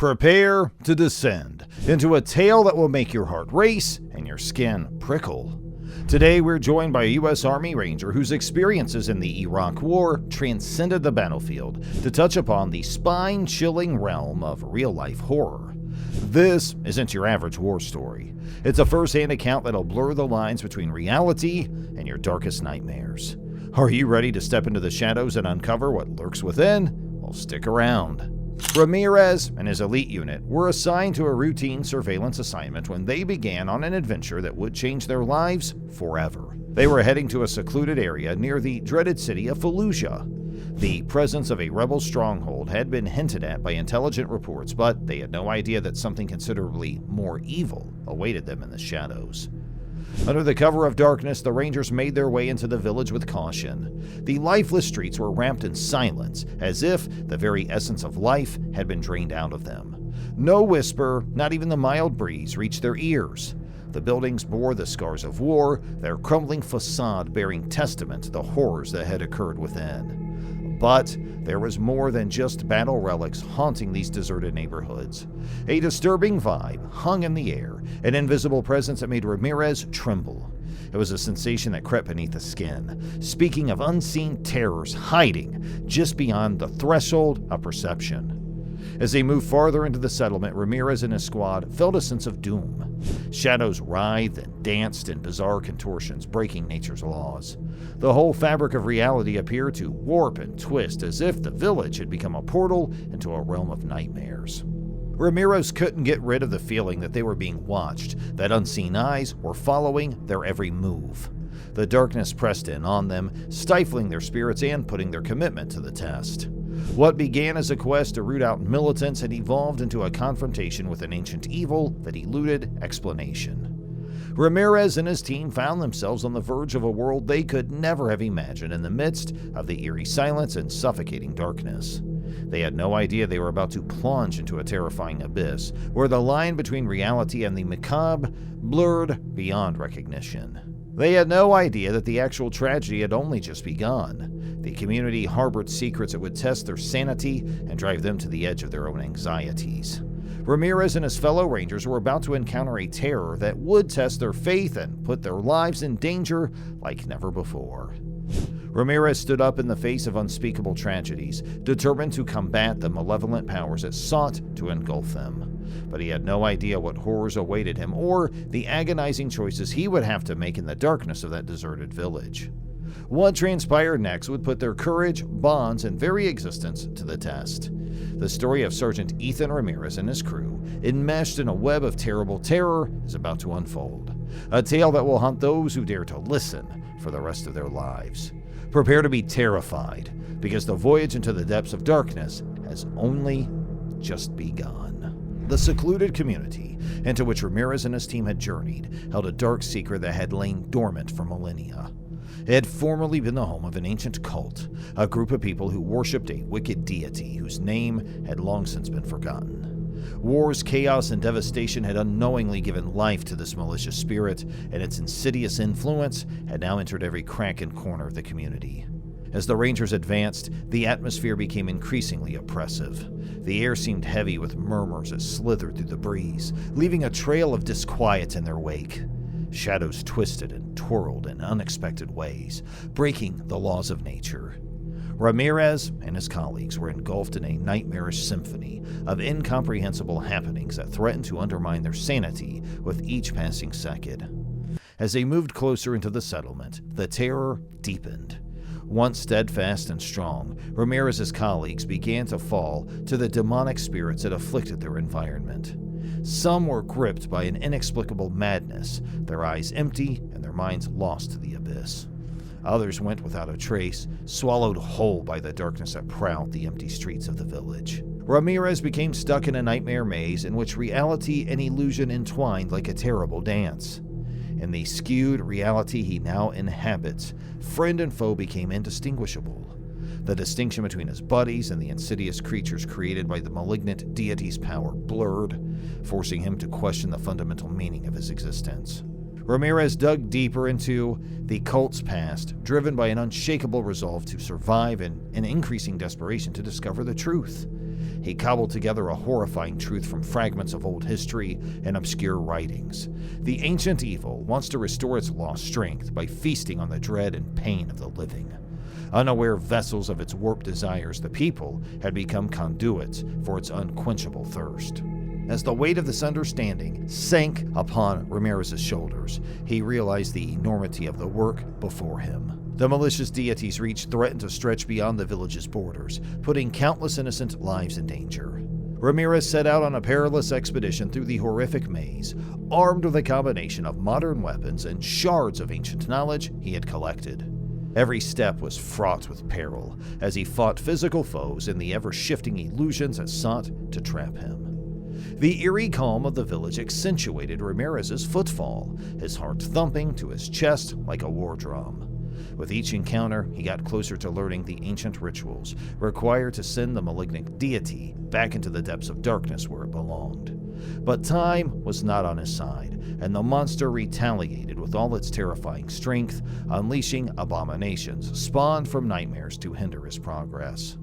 Prepare to descend into a tale that will make your heart race and your skin prickle. Today we're joined by a U.S. Army Ranger whose experiences in the Iraq War transcended the battlefield to touch upon the spine-chilling realm of real-life horror. This isn't your average war story. It's a first-hand account that'll blur the lines between reality and your darkest nightmares. Are you ready to step into the shadows and uncover what lurks within? Well, stick around. Ramirez and his elite unit were assigned to a routine surveillance assignment when they began on an adventure that would change their lives forever. They were heading to a secluded area near the dreaded city of Fallujah. The presence of a rebel stronghold had been hinted at by intelligent reports, but they had no idea that something considerably more evil awaited them in the shadows. Under the cover of darkness, the Rangers made their way into the village with caution. The lifeless streets were wrapped in silence, as if the very essence of life had been drained out of them. No whisper, not even the mild breeze, reached their ears. The buildings bore the scars of war, their crumbling facade bearing testament to the horrors that had occurred within. But there was more than just battle relics haunting these deserted neighborhoods. A disturbing vibe hung in the air, an invisible presence that made Ramirez tremble. It was a sensation that crept beneath the skin, speaking of unseen terrors hiding just beyond the threshold of perception. As they moved farther into the settlement, Ramirez and his squad felt a sense of doom. Shadows writhed and danced in bizarre contortions, breaking nature's laws. The whole fabric of reality appeared to warp and twist as if the village had become a portal into a realm of nightmares. Ramirez couldn't get rid of the feeling that they were being watched, that unseen eyes were following their every move. The darkness pressed in on them, stifling their spirits and putting their commitment to the test. What began as a quest to root out militants had evolved into a confrontation with an ancient evil that eluded explanation. Ramirez and his team found themselves on the verge of a world they could never have imagined in the midst of the eerie silence and suffocating darkness. They had no idea they were about to plunge into a terrifying abyss, where the line between reality and the macabre blurred beyond recognition. They had no idea that the actual tragedy had only just begun. The community harbored secrets that would test their sanity and drive them to the edge of their own anxieties. Ramirez and his fellow Rangers were about to encounter a terror that would test their faith and put their lives in danger like never before. Ramirez stood up in the face of unspeakable tragedies, determined to combat the malevolent powers that sought to engulf them. But he had no idea what horrors awaited him or the agonizing choices he would have to make in the darkness of that deserted village. What transpired next would put their courage, bonds, and very existence to the test. The story of Sergeant Ethan Ramirez and his crew, enmeshed in a web of terrible terror, is about to unfold. A tale that will haunt those who dare to listen for the rest of their lives. Prepare to be terrified, because the voyage into the depths of darkness has only just begun. The secluded community into which Ramirez and his team had journeyed held a dark secret that had lain dormant for millennia. It had formerly been the home of an ancient cult, a group of people who worshipped a wicked deity whose name had long since been forgotten. Wars, chaos, and devastation had unknowingly given life to this malicious spirit, and its insidious influence had now entered every crack and corner of the community. As the Rangers advanced, the atmosphere became increasingly oppressive. The air seemed heavy with murmurs that slithered through the breeze, leaving a trail of disquiet in their wake. Shadows twisted and twirled in unexpected ways, breaking the laws of nature. Ramirez and his colleagues were engulfed in a nightmarish symphony of incomprehensible happenings that threatened to undermine their sanity with each passing second. As they moved closer into the settlement, the terror deepened. Once steadfast and strong, Ramirez's colleagues began to fall to the demonic spirits that afflicted their environment. Some were gripped by an inexplicable madness, their eyes empty and their minds lost to the abyss. Others went without a trace, swallowed whole by the darkness that prowled the empty streets of the village. Ramirez became stuck in a nightmare maze in which reality and illusion entwined like a terrible dance. In the skewed reality he now inhabits, friend and foe became indistinguishable. The distinction between his buddies and the insidious creatures created by the malignant deity's power blurred, forcing him to question the fundamental meaning of his existence. Ramirez dug deeper into the cult's past, driven by an unshakable resolve to survive and an increasing desperation to discover the truth. He cobbled together a horrifying truth from fragments of old history and obscure writings. The ancient evil wants to restore its lost strength by feasting on the dread and pain of the living. Unaware vessels of its warped desires, the people had become conduits for its unquenchable thirst. As the weight of this understanding sank upon Ramirez's shoulders, he realized the enormity of the work before him. The malicious deity's reach threatened to stretch beyond the village's borders, putting countless innocent lives in danger. Ramirez set out on a perilous expedition through the horrific maze, armed with a combination of modern weapons and shards of ancient knowledge he had collected. Every step was fraught with peril, as he fought physical foes and the ever-shifting illusions that sought to trap him. The eerie calm of the village accentuated Ramirez's footfall, his heart thumping to his chest like a war drum. With each encounter, he got closer to learning the ancient rituals required to send the malignant deity back into the depths of darkness where it belonged. But time was not on his side, and the monster retaliated with all its terrifying strength, unleashing abominations spawned from nightmares to hinder his progress.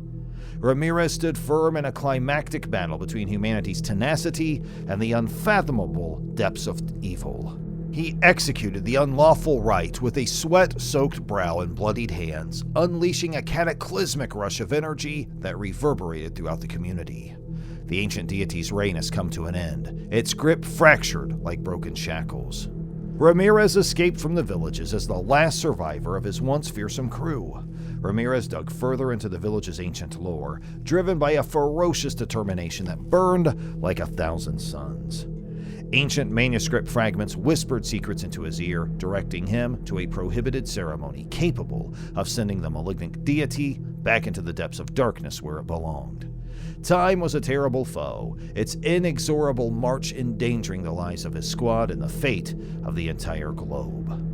Ramirez stood firm in a climactic battle between humanity's tenacity and the unfathomable depths of evil. He executed the unlawful rite with a sweat-soaked brow and bloodied hands, unleashing a cataclysmic rush of energy that reverberated throughout the community. The ancient deity's reign has come to an end, its grip fractured like broken shackles. Ramirez escaped from the villages as the last survivor of his once fearsome crew. Ramirez dug further into the village's ancient lore, driven by a ferocious determination that burned like 1,000 suns. Ancient manuscript fragments whispered secrets into his ear, directing him to a prohibited ceremony capable of sending the malignant deity back into the depths of darkness where it belonged. Time was a terrible foe, its inexorable march endangering the lives of his squad and the fate of the entire globe.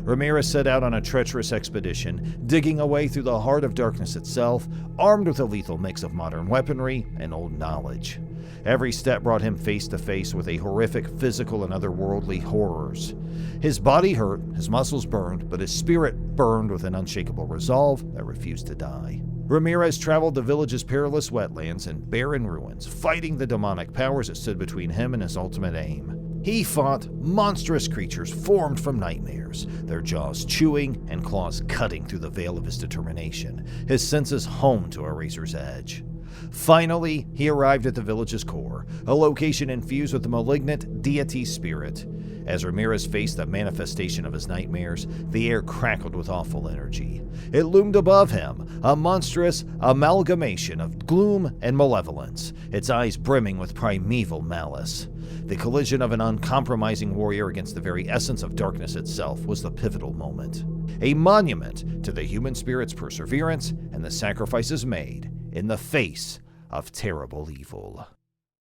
Ramirez set out on a treacherous expedition, digging a way through the heart of darkness itself, armed with a lethal mix of modern weaponry and old knowledge. Every step brought him face to face with a horrific physical and otherworldly horrors. His body hurt, his muscles burned, but his spirit burned with an unshakable resolve that refused to die. Ramirez traveled the village's perilous wetlands and barren ruins, fighting the demonic powers that stood between him and his ultimate aim. He fought monstrous creatures formed from nightmares, their jaws chewing and claws cutting through the veil of his determination, his senses honed to a razor's edge. Finally, he arrived at the village's core, a location infused with the malignant deity spirit. As Ramirez faced the manifestation of his nightmares, the air crackled with awful energy. It loomed above him, a monstrous amalgamation of gloom and malevolence, its eyes brimming with primeval malice. The collision of an uncompromising warrior against the very essence of darkness itself was the pivotal moment, a monument to the human spirit's perseverance and the sacrifices made in the face of terrible evil.